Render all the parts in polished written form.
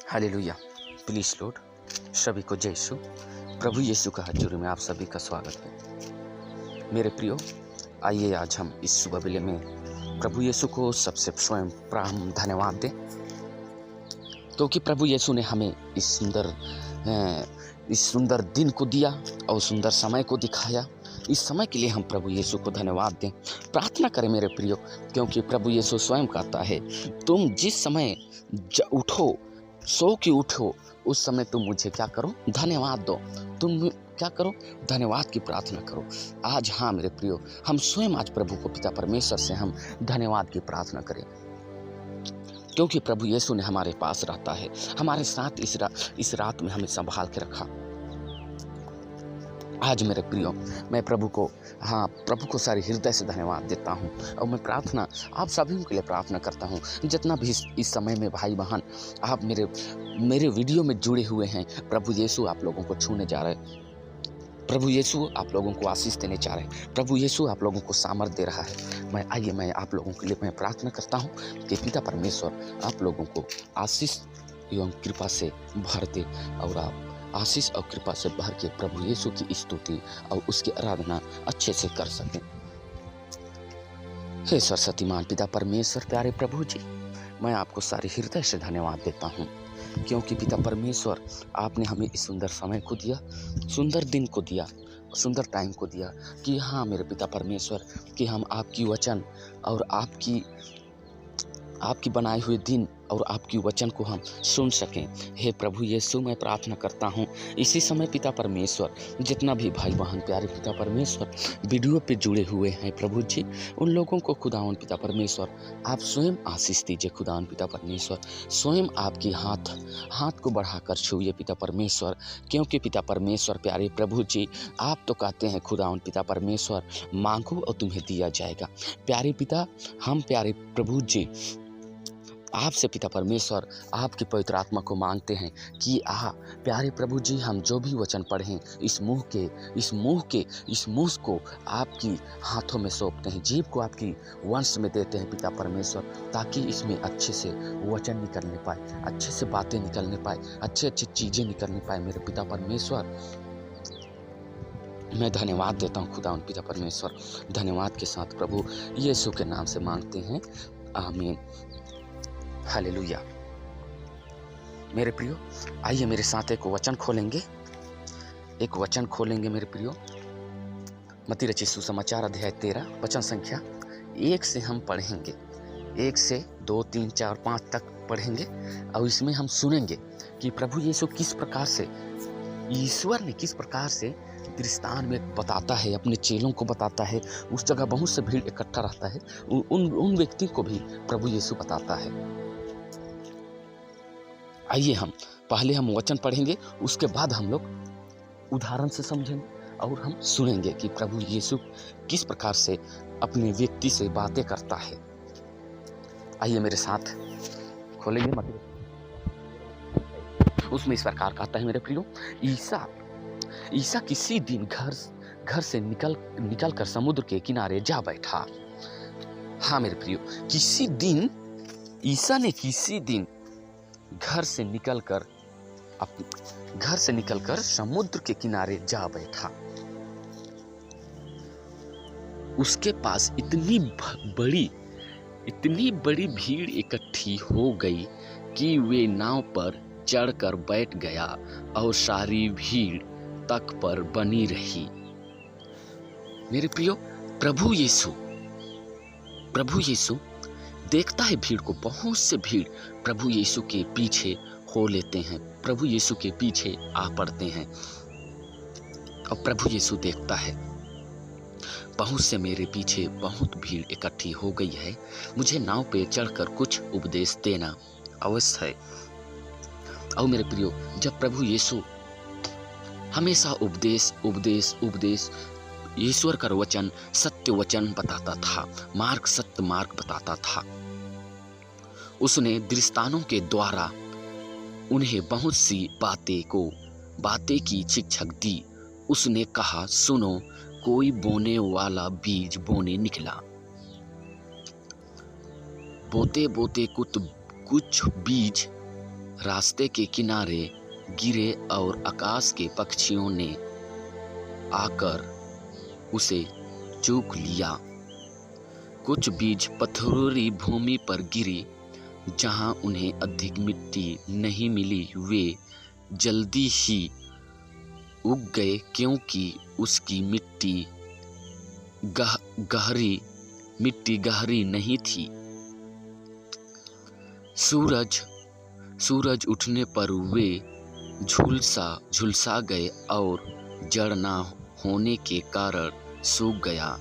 Hallelujah. Please Lord, सभी को जय यीशु। प्रभु यीशु का हजूरी में आप सभी का स्वागत है। मेरे प्रियो, आइए आज हम इस सुबह बेले में प्रभु यीशु को सबसे स्वयं प्राण धन्यवाद दें, क्योंकि प्रभु यीशु ने हमें इस सुंदर दिन को दिया और सुंदर समय को दिखाया। इस समय के लिए हम प्रभु यीशु को धन्यवाद दें। प्रार्थना करें मेरे प्रियो, क्योंकि प्रभु यीशु स्वयं कहता है, तुम जिस समय उठो, सो के उठो, उस समय तुम मुझे क्या करो? धन्यवाद दो। तुम क्या करो? धन्यवाद की प्रार्थना करो। आज हाँ मेरे प्रियो, हम स्वयं आज प्रभु को पिता परमेश्वर से हम धन्यवाद की प्रार्थना करें, क्योंकि प्रभु यीशु ने हमारे पास रहता है, हमारे साथ इस रात में हमें संभाल के रखा। आज मेरे प्रियो, मैं प्रभु को सारे हृदय से धन्यवाद देता हूँ। और मैं प्रार्थना आप सभी के लिए प्रार्थना करता हूँ, जितना भी इस समय में भाई बहन आप मेरे वीडियो में जुड़े हुए हैं। प्रभु यीशु आप लोगों को छूने जा रहे हैं। प्रभु यीशु आप लोगों को आशीष देने जा रहे हैं। प्रभु यीशु आप लोगों को सामर्थ दे रहा है। मैं आप लोगों के लिए मैं प्रार्थना करता हूँ कि पिता परमेश्वर आप लोगों को आशीष एवं कृपा से भर दे, और आप आशीष और कृपा से भर के प्रभु यीशु की स्तुति और उसकी आराधना अच्छे से कर सकें। हे सरस्वतीमान पिता परमेश्वर, प्यारे प्रभु जी, मैं आपको सारे हृदय से धन्यवाद देता हूँ, क्योंकि पिता परमेश्वर आपने हमें इस सुंदर समय को दिया, सुंदर दिन को दिया, सुंदर टाइम को दिया कि हाँ मेरे पिता परमेश्वर, कि हम आपकी वचन और आपकी बनाए हुए दिन और आपकी वचन को हम सुन सकें। हे प्रभु यीशु, मैं प्रार्थना करता हूँ इसी समय पिता परमेश्वर, जितना भी भाई बहन प्यारे पिता परमेश्वर वीडियो पे जुड़े हुए हैं प्रभु जी, उन लोगों को खुदावन पिता परमेश्वर आप स्वयं आशीष दीजिए। खुदावन पिता परमेश्वर स्वयं आपकी हाथ को बढ़ाकर छुइए पिता परमेश्वर, क्योंकि पिता परमेश्वर प्यारे प्रभु जी, आप तो कहते हैं खुदावन पिता परमेश्वर, मांगो और तुम्हें दिया जाएगा। प्यारे पिता, हम प्यारे प्रभु जी आपसे पिता परमेश्वर आपकी पवित्र आत्मा को मांगते हैं कि प्यारे प्रभु जी, हम जो भी वचन पढ़ें, इस मुंह को आपकी हाथों में सौंपते हैं, जीभ को आपकी वंश में देते हैं पिता परमेश्वर, ताकि इसमें अच्छे से वचन निकलने पाए, अच्छे से बातें निकलने पाए, अच्छी चीज़ें निकलने पाए। मेरे पिता परमेश्वर, मैं धन्यवाद देता हूँ खुदा पिता परमेश्वर। धन्यवाद के साथ प्रभु यीशु के नाम से मांगते हैं, आमीन। हालेलुया। मेरे प्रियो, आइए मेरे साथ एक वचन खोलेंगे मेरे प्रियो। मत्ती रचित सुसमाचार अध्याय 13 वचन संख्या 1 से हम पढ़ेंगे। 1 से 2, 3, 4, 5 तक पढ़ेंगे, और इसमें हम सुनेंगे कि प्रभु यीशु ईश्वर ने किस प्रकार से दृष्टांत में बताता है, अपने चेलों को बताता है। उस जगह बहुत से भीड़ इकट्ठा रहता है, उन व्यक्ति को भी प्रभु यीशु बताता है। आइए हम पहले वचन पढ़ेंगे, उसके बाद हम लोग उदाहरण से समझेंगे और हम सुनेंगे कि प्रभु यीशु किस प्रकार से अपने व्यक्ति से बातें करता है। आइए मेरे साथ खोलेंगे। उसमें इस प्रकार कहता है मेरे प्रियो, ईसा किसी दिन घर से निकल कर समुद्र के किनारे जा बैठा। हाँ मेरे प्रियो, ईसा ने किसी दिन घर से निकलकर समुद्र के किनारे जा बैठा। उसके पास इतनी बड़ी भीड़ इकट्ठी हो गई कि वे नाव पर चढ़कर बैठ गया और सारी भीड़ तक पर बनी रही। मेरे प्रियो, प्रभु यीशु देखता है भीड़ को, बहुत से भीड़ प्रभु यीशु के पीछे हो लेते हैं, प्रभु यीशु के पीछे आ पड़ते हैं। और प्रभु यीशु देखता है बहुत से मेरे पीछे बहुत भीड़ इकट्ठी हो गई है, मुझे नाव पे चढ़कर कुछ उपदेश देना अवश्य है। और मेरे प्रियो, जब प्रभु यीशु हमेशा उपदेश ईश्वर का वचन, सत्य वचन बताता था, सत्य मार्ग बताता था। उसने दृष्टांतों के द्वारा उन्हें बहुत सी बातें की शिक्षा दी। उसने कहा, सुनो, कोई बोने वाला बीज बोने निकला। बोते बोते कुछ बीज रास्ते के किनारे गिरे और आकाश के पक्षियों ने आकर उसे चूक लिया। कुछ बीज पथरीली भूमि पर गिरी, जहां उन्हें अधिक मिट्टी नहीं मिली। वे जल्दी ही उग गए, क्योंकि उसकी मिट्टी गहरी नहीं थी। सूरज उठने पर वे झुलसा गए और जड़ न होने के कारण सूख गया।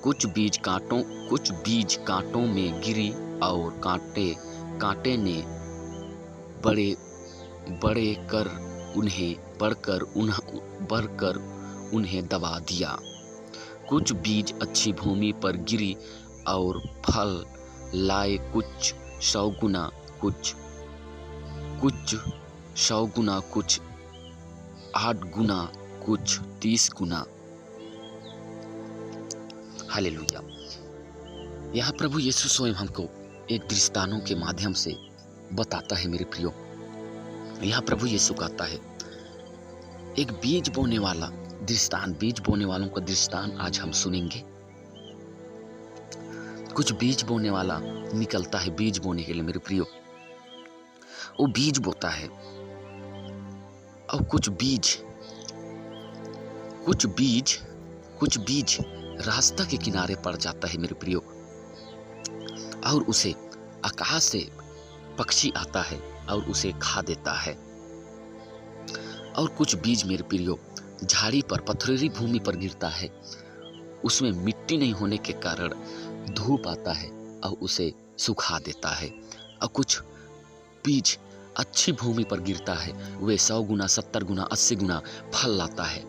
कुछ बीज कांटों में गिरी और कांटे ने बढ़कर उन्हें दबा दिया। कुछ बीज अच्छी भूमि पर गिरी और फल लाए, कुछ 100 गुना, कुछ 8 गुना, कुछ 30 गुना। हालेलुया। यहाँ प्रभु यीशु स्वयं हमको एक दृष्टांतों के माध्यम से बताता है मेरे प्रियो। यहाँ प्रभु यीशु कहता है एक बीज बोने वालों का दृष्टांत आज हम सुनेंगे। कुछ बीज बोने वाला निकलता है बीज बोने के लिए मेरे प्रियो। वो बीज बोता है और कुछ बीज रास्ता के किनारे पड़ जाता है मेरे प्रियो, और उसे आकाश से पक्षी आता है और उसे खा देता है। और कुछ बीज मेरे प्रियो झाड़ी पर पथरीली भूमि पर गिरता है, उसमें मिट्टी नहीं होने के कारण धूप आता है और उसे सुखा देता है। और कुछ बीज अच्छी भूमि पर गिरता है, वे 100 गुना, 70 गुना, 80 गुना फल लाता है।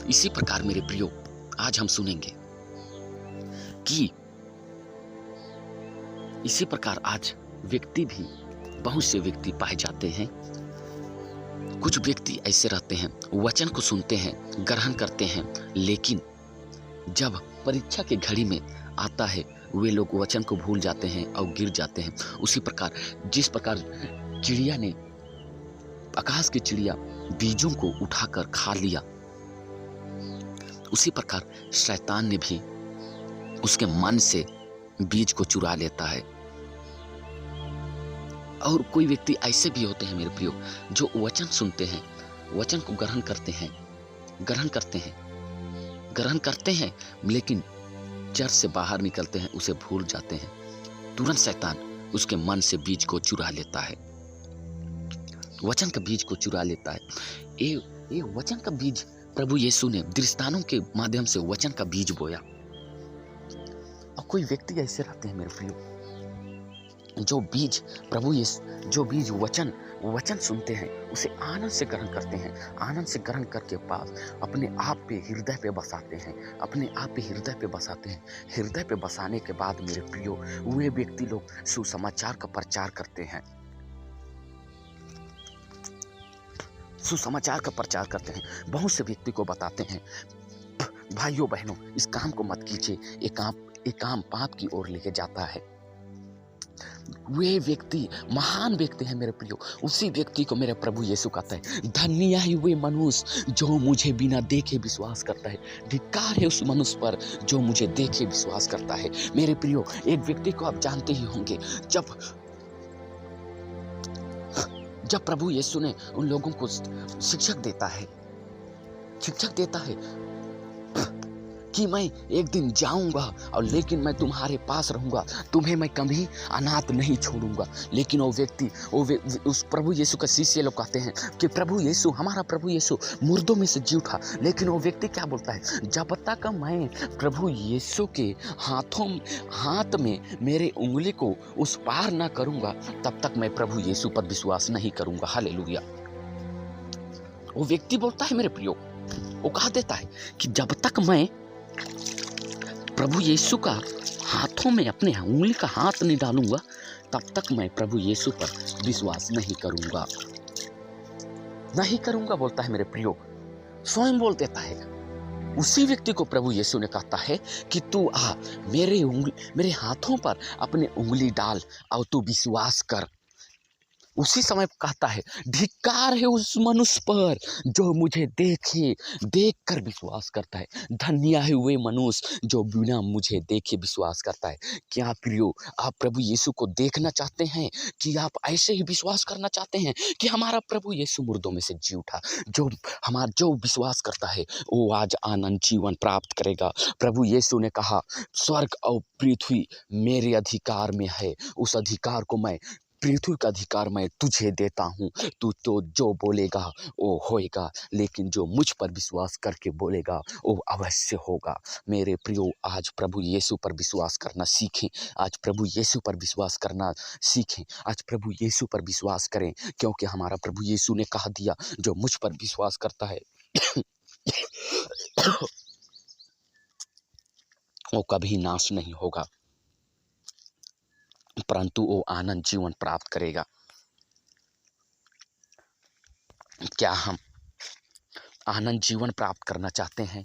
इसी प्रकार मेरे प्रियो आज हम सुनेंगे कि इसी प्रकार आज बहुत से व्यक्ति पाए जाते हैं। कुछ व्यक्ति ऐसे रहते हैं, वचन को सुनते हैं, ग्रहण करते हैं, लेकिन जब परीक्षा के घड़ी में आता है वे लोग वचन को भूल जाते हैं और गिर जाते हैं। उसी प्रकार जिस प्रकार चिड़िया ने, आकाश की चिड़िया बीजों को उठाकर खा लिया, उसी प्रकार शैतान ने भी उसके मन से बीज को चुरा लेता है। और कोई व्यक्ति ऐसे भी होते हैं मेरे प्रियो जो वचन सुनते हैं, वचन को ग्रहण करते हैं, लेकिन चर्च से बाहर निकलते हैं, उसे भूल जाते हैं। तुरंत शैतान उसके मन से बीज को चुरा लेता है, वचन का बीज को चुरा लेता है। ये वचन का बीज प्रभु यीशु ने दृष्टांतों के माध्यम से वचन का बीज बोया। और कोई व्यक्ति ऐसे रहते हैं मेरे प्रियो जो बीज वचन सुनते हैं, उसे आनंद से ग्रहण करते हैं। आनंद से ग्रहण करके बाद अपने आप पे हृदय पे बसाते हैं। हृदय पे बसाने के बाद मेरे प्रियो वे व्यक्ति लोग सुसमाचार का प्रचार करते हैं। बहुत से व्यक्ति को बताते हैं, भाइयों बहनों इस काम को मत कीजिए, ये काम पाप की ओर लेके जाता है। वे व्यक्ति महान व्यक्ति है मेरे प्रियो। उसी व्यक्ति को मेरे प्रभु यीशु कहता है, धन्य है वे मनुष्य जो मुझे बिना देखे विश्वास करता है। धिक्कार है उस मनुष्य पर जो मुझे देखे विश्वास करता है। मेरे प्रियो एक व्यक्ति को आप जानते ही होंगे, जब प्रभु यीशु ने उन लोगों को शिक्षक देता है कि मैं एक दिन जाऊंगा और लेकिन मैं तुम्हारे पास रहूंगा, तुम्हें मैं कभी अनाथ नहीं छोड़ूंगा। लेकिन वो व्यक्ति उस प्रभु यीशु का शिष्य लोग कहते हैं कि हमारा प्रभु यीशु मुर्दों में से जी उठा। लेकिन वो व्यक्ति क्या बोलता है, जब तक मैं प्रभु यीशु के हाथ में मेरे उंगली को उस पार ना करूंगा तब तक मैं प्रभु यीशु पर विश्वास नहीं करूंगा। हालेलुया। वो व्यक्ति बोलता है मेरे प्रियो, वो कहा देता है कि जब तक मैं प्रभु यीशु का हाथों में अपने उंगली का हाथ नहीं डालूंगा तब तक मैं प्रभु यीशु पर विश्वास नहीं करूंगा बोलता है मेरे प्रियो। स्वयं बोल देता है उसी व्यक्ति को प्रभु यीशु ने कहता है कि तू आ, मेरे हाथों पर अपने उंगली डाल और तू विश्वास कर। उसी समय कहता है, धिक्कार है उस मनुष्य पर जो मुझे देख कर विश्वास करता है। धन्य है वे मनुष्य जो बिना मुझे देखे विश्वास करता है। क्या प्रियो, आप प्रभु यीशु को देखना चाहते हैं कि आप ऐसे ही विश्वास करना चाहते हैं कि हमारा प्रभु यीशु मुर्दों में से जी उठा? जो विश्वास करता है वो आज आनंद जीवन प्राप्त करेगा। प्रभु यीशु ने कहा, स्वर्ग और पृथ्वी मेरे अधिकार में है, उस अधिकार को पृथ्वी का अधिकार मैं तुझे देता हूँ। तू तो जो बोलेगा वो होएगा, लेकिन जो मुझ पर विश्वास करके बोलेगा वो अवश्य होगा। मेरे प्रियो, आज प्रभु यीशु पर विश्वास करना सीखें। आज प्रभु यीशु पर विश्वास करना सीखें। आज प्रभु यीशु पर विश्वास करें, क्योंकि हमारा प्रभु यीशु ने कहा दिया, जो मुझ पर विश्वास करता है वो कभी नाश नहीं होगा, परंतु वो आनंद जीवन प्राप्त करेगा। क्या हम आनंद जीवन प्राप्त करना चाहते हैं?